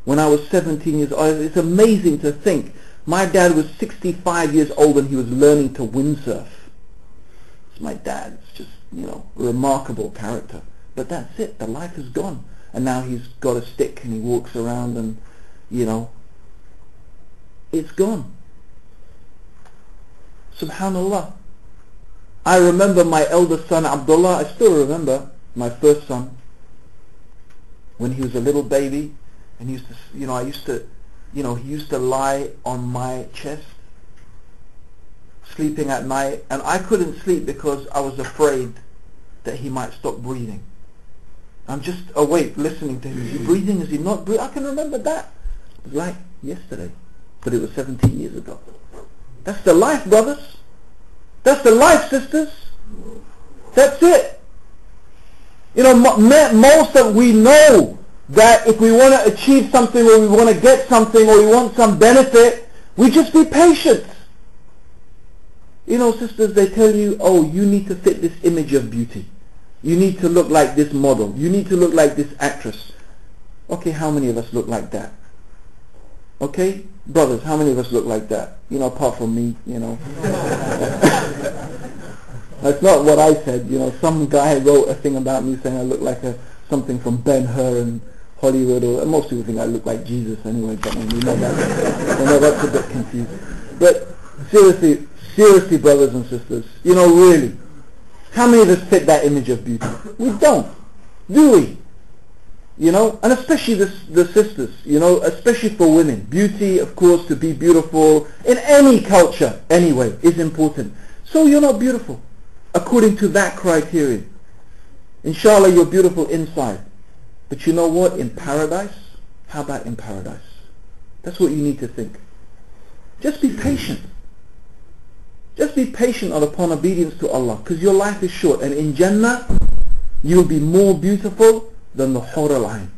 when I was 17 years old. It's amazing to think. My dad was 65 years old and he was learning to windsurf. It's my dad. It's just, remarkable character. But that's it. The life is gone. And now he's got a stick and he walks around and, it's gone. Subhanallah. I remember my eldest son, Abdullah. I still remember my first son when he was a little baby. And he used to, he used to lie on my chest, sleeping at night, and I couldn't sleep because I was afraid that he might stop breathing. I'm just awake listening to him. Is he breathing? Is he not breathing? I can remember that. It was like yesterday, but it was 17 years ago. That's the life, brothers. That's the life, sisters. That's it. Most of we know that if we want to achieve something or we want to get something or we want some benefit, we just be patient. Sisters, they tell you, oh, you need to fit this image of beauty. You need to look like this model. You need to look like this actress. Okay, how many of us look like that? Okay, brothers, how many of us look like that? Apart from me, That's not what I said. Some guy wrote a thing about me saying I look like something from Ben-Hur and Hollywood, or most people think I look like Jesus anyway, but that's a bit confusing. But seriously, brothers and sisters, really, how many of us fit that image of beauty? We don't, do we? And especially the sisters, especially for women. Beauty, of course, to be beautiful in any culture anyway is important. So you're not beautiful according to that criterion. Inshallah, you're beautiful inside. But you know what? In paradise? How about in paradise? That's what you need to think. Just be patient. Just be patient upon obedience to Allah, because your life is short. And in Jannah, you'll be more beautiful than the Hur al-Ain.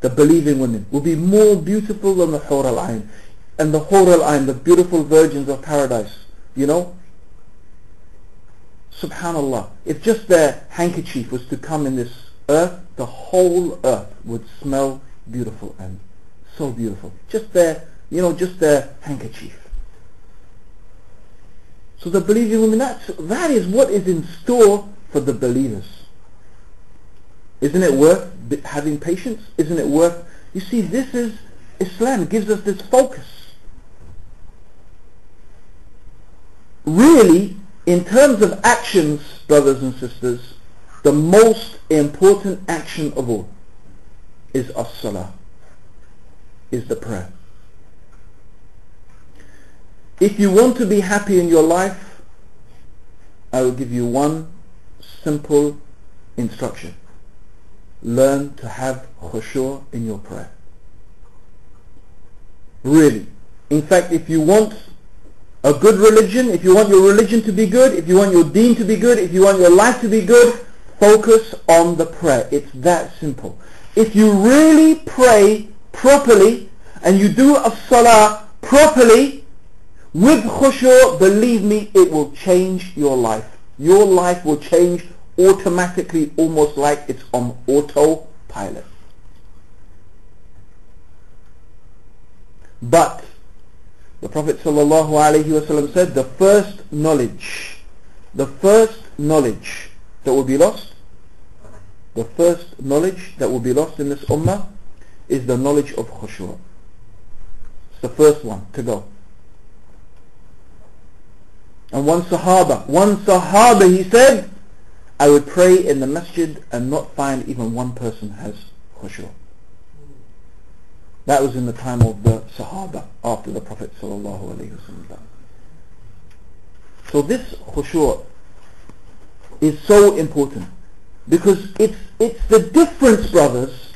The believing women will be more beautiful than the Hur al-Ain. And the Hur al-Ain, the beautiful virgins of paradise, Subhanallah, if just their handkerchief was to come in this earth, the whole earth would smell beautiful and so beautiful. Just their handkerchief. So the believing women, that is what is in store for the believers. Isn't it worth having patience? Isn't it worth... You see, this is Islam. It gives us this focus. Really, in terms of actions, brothers and sisters, the most important action of all is as-salah, is the prayer. If you want to be happy in your life, I will give you one simple instruction. Learn to have khushu' in your prayer. Really. In fact, if you want a good religion, if you want your religion to be good, if you want your deen to be good, if you want your life to be good, focus on the prayer. It's that simple. If you really pray properly and you do a salah properly with khushu', believe me, it will change your life. Your life will change automatically, almost like it's on autopilot. But the Prophet ﷺ said the first knowledge that will be lost, in this ummah is the knowledge of khushu'. It's the first one to go. And one Sahaba, he said, I would pray in the masjid and not find even one person has khushu'. That was in the time of the Sahaba after the Prophet ﷺ. So this khushu' is so important, because it's the difference, brothers,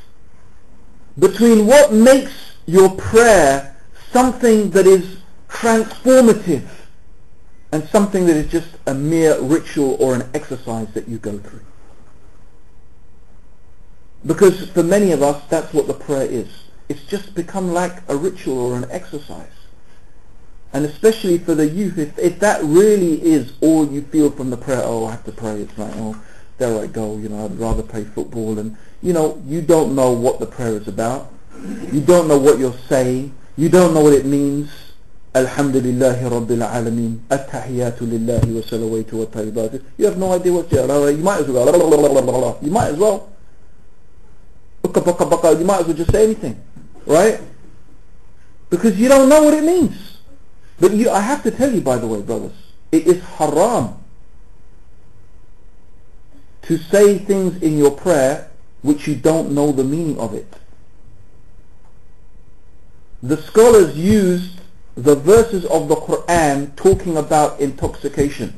between what makes your prayer something that is transformative and something that is just a mere ritual or an exercise that you go through. Because for many of us, that's what the prayer is. It's just become like a ritual or an exercise. And especially for the youth, if that really is all you feel from the prayer, oh, I have to pray, it's like, oh, there I go, I'd rather play football, and you don't know what the prayer is about. You don't know what you're saying. You don't know what it means. Alhamdulillahi Rabbil Alameen. At-tahiyatu lillahi wa salawatu wa tayyibatu. You have no idea what you're. You might as well go. You might as well. You might as well just say anything. Right? Because you don't know what it means. But I have to tell you, by the way, brothers, it is haram to say things in your prayer which you don't know the meaning of it. The scholars used the verses of the Quran talking about intoxication.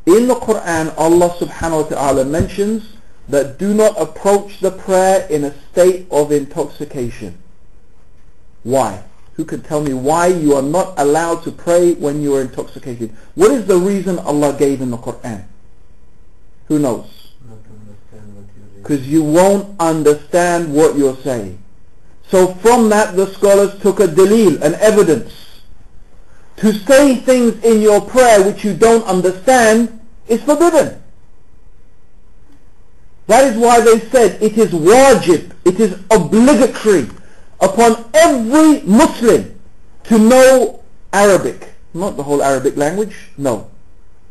In the Quran, Allah subhanahu wa ta'ala mentions that do not approach the prayer in a state of intoxication. Why? Who can tell me why you are not allowed to pray when you are intoxicated? What is the reason Allah gave in the Quran? Who knows? Because you won't understand what you're saying. So from that the scholars took a dalil, an evidence. To say things in your prayer which you don't understand is forbidden. That is why they said it is wajib, it is obligatory upon every Muslim to know Arabic. Not the whole Arabic language, no.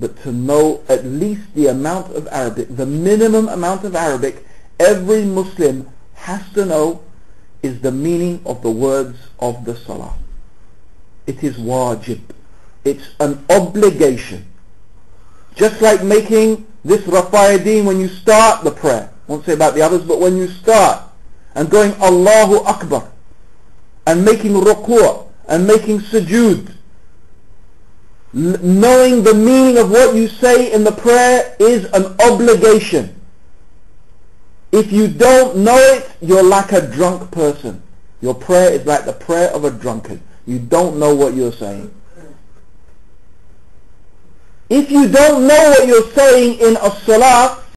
But to know at least the amount of Arabic, the minimum amount of Arabic every Muslim has to know is the meaning of the words of the Salah. It is wajib. It's an obligation. Just like making this Rafa'ideen when you start the prayer. I won't say about the others, but when you start and going Allahu Akbar and making ruku' and making sujood, knowing the meaning of what you say in the prayer is an obligation. If you don't know it, you're like a drunk person. Your prayer is like the prayer of a drunkard. You don't know what you're saying. If you don't know what you're saying in a salah,